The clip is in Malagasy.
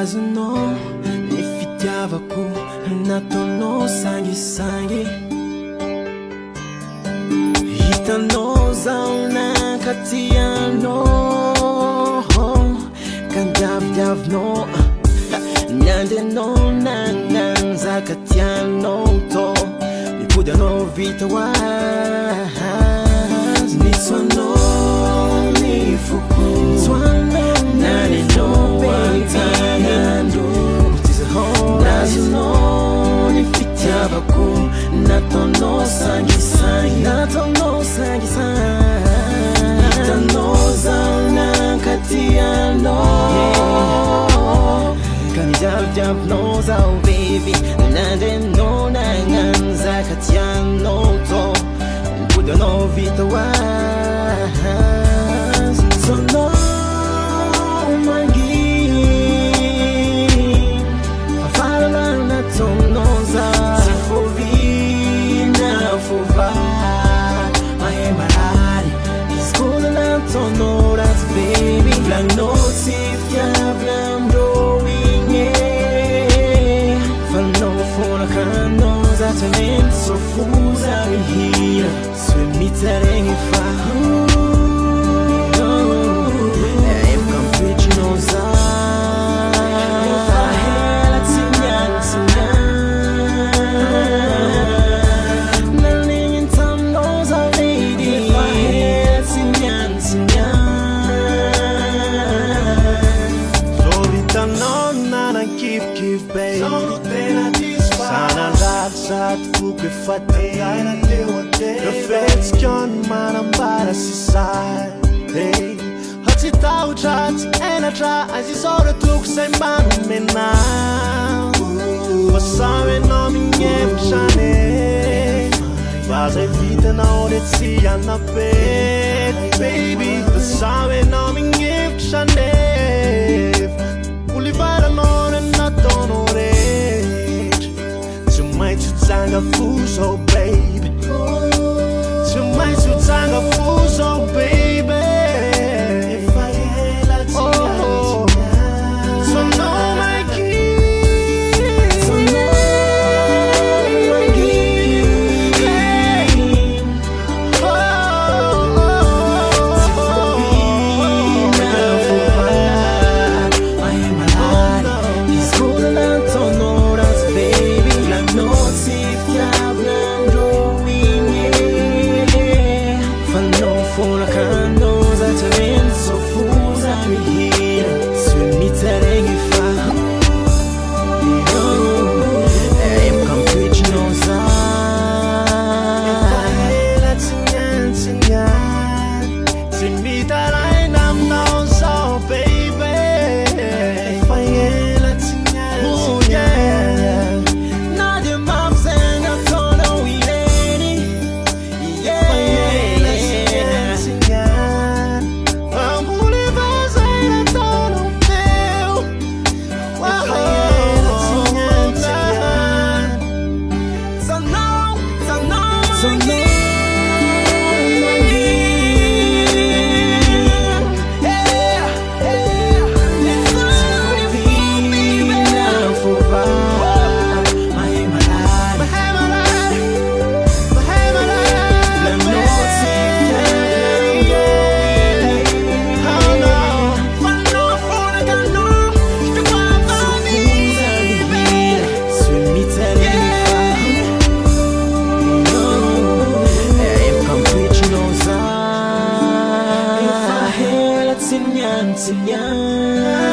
nazonao ny fitiavako nataonao sangisangy hitanao zaho nankatianao kandiavidiavinao nyandenao nananzaka tianao to mipody anao vita hoazy nitsoanao ny foko nanenao antanandro nazonao ny fitiavako nataonao sangisangy hitanao zaho nankatianao kandiavidiavinao zaho baby nandenao nananzaka tianao to mipody anao vita hoazy nitsoanao baby, la notte fiablando inge fanno fuori canosa tenendo soffusa in hira sui mitarenghi fa I'm campicinosa fa hela zinyanza Sat fuke fatina reflexion manambara si sai hey hati tau chat enatra as is all to say man mena passawe no minha chane faz a vida na hora se ana baby passawe no minha chane ulivara no na tonore Tonight you tanga fuso baby Tonight you tanga fuso baby If I ain't oh so no my key so no my key oh I am alive he's calling out on us baby no si fiablando inge fanno fuori canosa tenendo soffusa mi hira sui mitarenghi fa I'm campicinosa la zinyan si mi darai nam non so baby if I ain't la zinyan oh yeah Sinyan